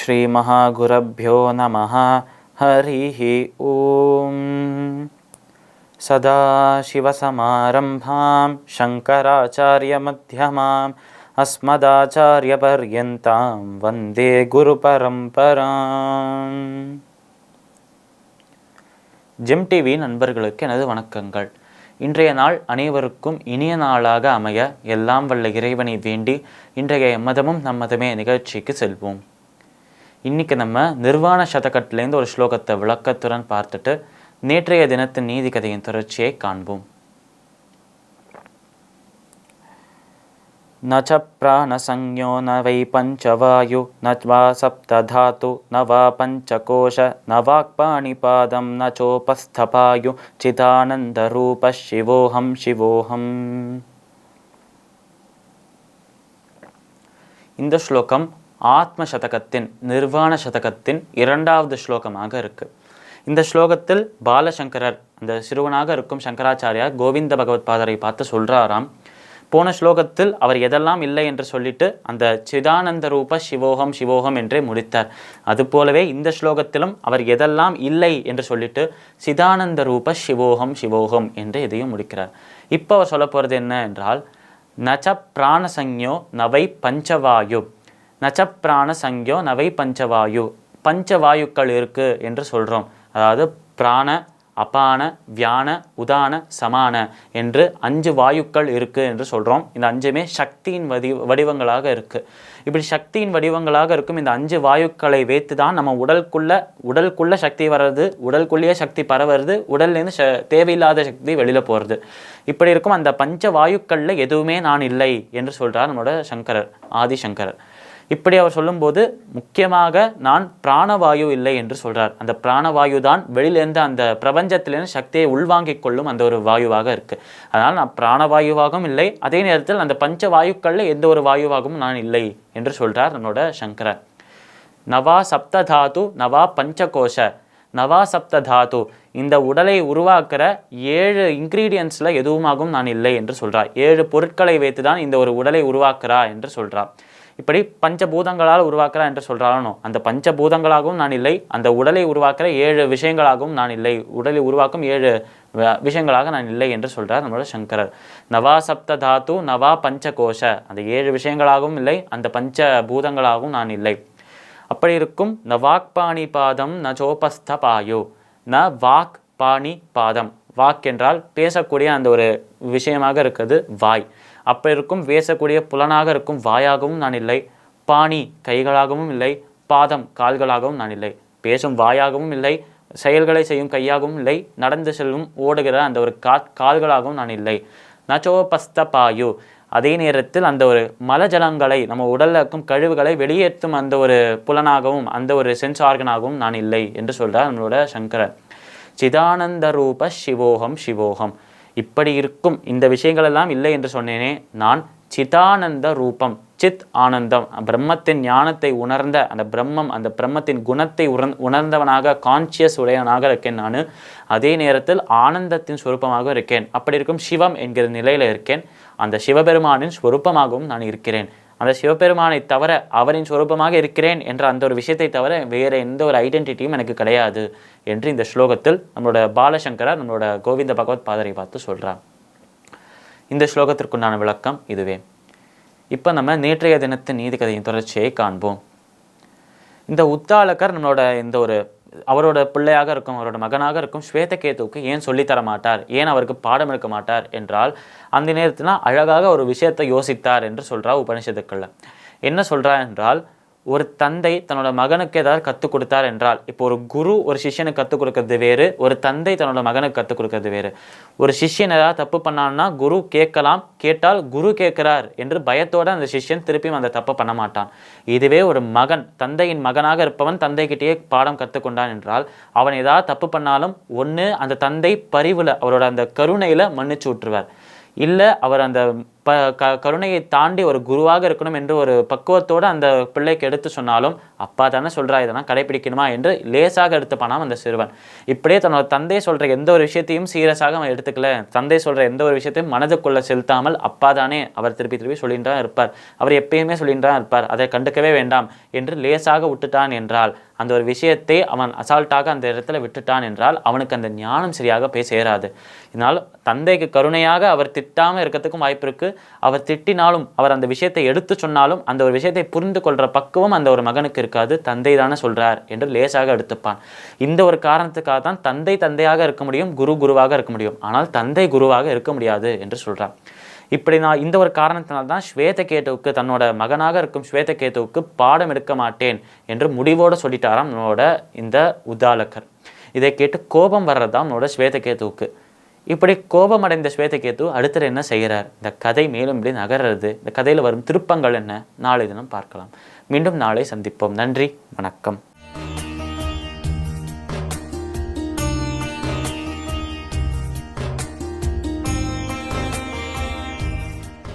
श्री महागुरभ्यो नमः। हरिः ओम। सदाशिवसमारम्भां शंकराचार्यमध्यमाम् अस्मदाचार्यपर्यन्तां वन्दे गुरुपरम्पराम्। ஜெம் டிவி நண்பர்களுக்கு எனது வணக்கங்கள். இன்றைய நாள் அனைவருக்கும் இனிய நாளாக அமைய எல்லாம் வல்ல இறைவனை வேண்டி இன்றைய எம்மதமும் நம்மதமே நிகழ்ச்சிக்கு செல்வோம். இன்னைக்கு நம்ம நிர்வாண சதகத்திலேருந்து ஒரு ஸ்லோகத்தை விளக்கத்துடன் பார்த்துட்டு நேற்றைய தினத்தின் நீதி கதையின் தொடர்ச்சியை காண்போம். ந ச பிராணசஞ்ஞோ ந வை பஞ்சவாயு ந வா சப்ததாது ந வா பஞ்சகோஷ ந வாக்பாணிபாதம் ந சோபஸ்தபாயு சிதானந்த ரூப சிவோஹம் சிவோஹம். இந்த ஸ்லோகம் ஆத்ம சதகத்தின் நிர்வாண சதகத்தின் இரண்டாவது ஸ்லோகமாக இருக்கு. இந்த ஸ்லோகத்தில் பாலசங்கரர் அந்த சிறுவனாக இருக்கும் சங்கராச்சாரியார் கோவிந்த பகவத் பாதரை பார்த்து சொல்றாராம், போன ஸ்லோகத்தில் அவர் எதெல்லாம் இல்லை என்று சொல்லிட்டு அந்த சிதானந்த ரூப சிவோகம் சிவோகம் என்றே முடித்தார். அதுபோலவே இந்த ஸ்லோகத்திலும் அவர் எதெல்லாம் இல்லை என்று சொல்லிட்டு சிதானந்த ரூப சிவோகம் சிவோகம் என்று எதையும் முடிக்கிறார். இப்போ அவர் சொல்ல போகிறது என்ன என்றால், நச்ச பிராணசஞ்ஞோ நவை பஞ்சவாயு, நச்ச பிராணசஞ்ஞோ நவை பஞ்சவாயு, பஞ்சவாயுக்கள் இருக்கு என்று சொல்கிறோம். அதாவது பிராண, அபான, வியான, உதான, சமான என்று 5 வாயுக்கள் இருக்குது என்று சொல்கிறோம். இந்த 5மே சக்தியின் வடிவங்களாக இருக்குது. இப்படி சக்தியின் வடிவங்களாக இருக்கும் இந்த 5 வாயுக்களை வைத்து தான் நம்ம உடலுக்குள்ள சக்தி வர்றது, உடலுக்குள்ளேயே சக்தி பரவுறது, உடல்லேருந்து தேவையில்லாத சக்தி வெளியில் போகிறது. இப்படி இருக்கும் அந்த பஞ்ச வாயுக்களில் எதுவுமே நான் இல்லை என்று சொல்கிறார் நம்மளோட சங்கரர், ஆதிசங்கரர். இப்படி அவர் சொல்லும்போது முக்கியமாக நான் பிராணவாயு இல்லை என்று சொல்கிறார். அந்த பிராணவாயு தான் வெளியிலேருந்து அந்த பிரபஞ்சத்திலேருந்து சக்தியை உள்வாங்கிக் கொள்ளும் அந்த ஒரு வாயுவாக இருக்குது. அதனால் நான் பிராணவாயுவாகவும் இல்லை, அதே நேரத்தில் அந்த பஞ்ச வாயுக்களில் எந்த ஒரு வாயுவாகவும் நான் இல்லை என்று சொல்கிறார் நம்மளோட சங்கரர். நவா சப்ததாது நவா பஞ்சகோஷ, நவா சப்ததாது இந்த உடலை உருவாக்குற 7 இன்க்ரீடியன்ஸில் எதுவுமாகவும் நான் இல்லை என்று சொல்கிறார். 7 பொருட்களை வைத்து தான் இந்த ஒரு உடலை உருவாக்குறா என்று சொல்கிறார். இப்படி பஞ்சபூதங்களால் உருவாக்குறா என்று சொல்கிறானோ, அந்த பஞ்சபூதங்களாகவும் நான் இல்லை, அந்த உடலை உருவாக்குற 7 விஷயங்களாகவும் நான் இல்லை, உடலை உருவாக்கும் 7 விஷயங்களாக நான் இல்லை என்று சொல்கிறார் நம்மளோட சங்கரர். நவா சப்த தாத்து நவா பஞ்சகோஷ, அந்த 7 விஷயங்களாகவும் இல்லை, அந்த பஞ்ச பூதங்களாகவும் நான் இல்லை. அப்படி இருக்கும் ந வாக் பாணி பாதம் ந சோபஸ்த பாயு, ந வாக் பாணி பாதம், வாக் என்றால் பேசக்கூடிய அந்த ஒரு விஷயமாக இருக்கிறது வாய். அப்படி இருக்கும் பேசக்கூடிய புலனாக இருக்கும் வாயாகவும் நான் இல்லை, பாணி கைகளாகவும் இல்லை, பாதம் கால்களாகவும் நான் இல்லை, பேசும் வாயாகவும் இல்லை, செயல்களை செய்யும் கையாகவும் இல்லை, நடந்து செல்லும் ஓடுகிற அந்த ஒரு கால்களாகவும் நான் இல்லை. நச்சோபஸ்த பாயு, அதே நேரத்தில் அந்த ஒரு மலஜலங்களை நம்ம உடலில் இருக்கும் கழிவுகளை வெளியேற்றும் அந்த ஒரு புலனாகவும் அந்த ஒரு சென்ஸ் ஆர்கனாகவும் நான் இல்லை என்று சொல்கிறார் நம்மளோட சங்கரர். சிதானந்த ரூப சிவோகம் சிவோகம். இப்படி இருக்கும் இந்த விஷயங்களெல்லாம் இல்லை என்று சொன்னேனே, நான் சிதானந்த ரூபம், சித் ஆனந்தம், பிரம்மத்தின் ஞானத்தை உணர்ந்த அந்த பிரம்மம், அந்த பிரம்மத்தின் குணத்தை உணர்ந்தவனாக கான்சியஸ் உடையவனாக இருக்கேன் நான். அதே நேரத்தில் ஆனந்தத்தின் ஸ்வரூபமாக இருக்கேன். அப்படி இருக்கும் சிவம் என்கிற நிலையில் இருக்கேன். அந்த சிவபெருமானின் ஸ்வரூபமாகவும் நான் இருக்கிறேன். அந்த சிவபெருமானை தவிர, அவரின் ஸ்வரூபமாக இருக்கிறேன் என்ற அந்த ஒரு விஷயத்தை தவிர வேறு எந்த ஒரு ஐடென்டிட்டியும் எனக்கு கிடையாது என்று இந்த ஸ்லோகத்தில் நம்மளோட பாலசங்கரர் நம்மளோட கோவிந்த பகவத் பாதரை பார்த்து சொல்கிறார். இந்த ஸ்லோகத்திற்குண்டான விளக்கம் இதுவே. இப்போ நம்ம நேற்றைய தினத்தின் நீதி கதையின் தொடர்ச்சியை காண்போம். இந்த உத்தாலகர் நம்மளோட இந்த ஒரு அவரோட பிள்ளையாக இருக்கும், அவரோட மகனாக இருக்கும் ஸ்வேதகேதுவுக்கு ஏன் சொல்லித்தர மாட்டார், ஏன் அவருக்கு பாடம் எடுக்க மாட்டார் என்றால், அந்த நேரத்தில் அழகாக ஒரு விஷயத்தை யோசித்தார் என்று சொல்கிறா உபனிஷத்துக்களில். என்ன சொல்கிறா என்றால், ஒரு தந்தை தன்னோட மகனுக்கு ஏதாவது கற்றுக் கொடுத்தார் என்றால், இப்போ ஒரு குரு ஒரு சிஷ்யனுக்கு கற்றுக் கொடுக்கறது வேறு, ஒரு தந்தை தன்னோட மகனுக்கு கற்றுக் கொடுக்கறது வேறு. ஒரு சிஷ்யன் ஏதாவது தப்பு பண்ணான்னா குரு கேட்கலாம், கேட்டால் குரு கேட்கிறார் என்று பயத்தோடு அந்த சிஷ்யன் திருப்பியும் அந்த தப்பை பண்ண மாட்டான். இதுவே ஒரு மகன் தந்தையின் மகனாக இருப்பவன் தந்தைக்கிட்டேயே பாடம் கற்றுக்கொண்டான் என்றால், அவன் ஏதாவது தப்பு பண்ணாலும் ஒன்று அந்த தந்தை பரிவில் அவரோட அந்த கருணையில் மன்னிச்சு விட்டுருவார், இல்லை அவர் அந்த கருணையை தாண்டி ஒரு குருவாக இருக்கணும் என்று ஒரு பக்குவத்தோடு அந்த பிள்ளைக்கு எடுத்து சொன்னாலும் அப்பா தானே சொல்கிறா, இதெல்லாம் கடைப்பிடிக்கணுமா என்று லேசாக எடுத்துப்பானாம் அந்த சிறுவன். இப்படியே தன்னோட தந்தை சொல்கிற எந்த ஒரு விஷயத்தையும் சீரியஸாக அவன் எடுத்துக்கல. தந்தை சொல்கிற எந்த ஒரு விஷயத்தையும் மனதுக்குள்ளே செலுத்தாமல் அப்பா தானே அவர் திருப்பி திருப்பி சொல்லிட்டு தான் இருப்பார், அவர் எப்பயுமே சொல்லிட்டு தான் இருப்பார், அதை கண்டுக்கவே வேண்டாம் என்று லேசாக விட்டுட்டான் என்றால், அந்த ஒரு விஷயத்தை அவன் அசால்ட்டாக அந்த இடத்துல விட்டுட்டான் என்றால் அவனுக்கு அந்த ஞானம் சரியாக போய் சேராது. இதனால் தந்தைக்கு கருணையாக அவர் திட்டாமல் இருக்கிறதுக்கும் வாய்ப்பு இருக்குது. அவர் திட்டினாலும் அவர் அந்த விஷயத்தை எடுத்து சொன்னாலும் அந்த ஒரு விஷயத்தை புரிந்து கொள்கிற பக்குவம் அந்த ஒரு மகனுக்கு இருக்காது. தந்தை தானே சொல்கிறார் என்று லேசாக எடுத்துப்பான். இந்த ஒரு காரணத்துக்காக தான் தந்தை தந்தையாக இருக்க முடியும், குரு குருவாக இருக்க முடியும், ஆனால் தந்தை குருவாக இருக்க முடியாது என்று சொல்கிறார். இப்படி நான் இந்த ஒரு காரணத்தினால்தான் ஸ்வேதகேதுவுக்கு, தன்னோட மகனாக இருக்கும் ஸ்வேதகேதுவுக்கு பாடம் எடுக்க மாட்டேன் என்று முடிவோடு சொல்லிட்டாராம் நம்மளோட இந்த உத்தாலகர். இதை கேட்டு கோபம் வர்றதாம் நம்மளோட ஸ்வேதகேதுவுக்கு. இப்படி கோபமடைந்த ஸ்வேதகேது அடுத்தது என்ன செய்கிறார், இந்த கதை மேலும் இப்படி நகர்றது, இந்த கதையில் வரும் திருப்பங்கள் என்ன, நாளை தினம் பார்க்கலாம். மீண்டும் நாளை சந்திப்போம். நன்றி, வணக்கம்.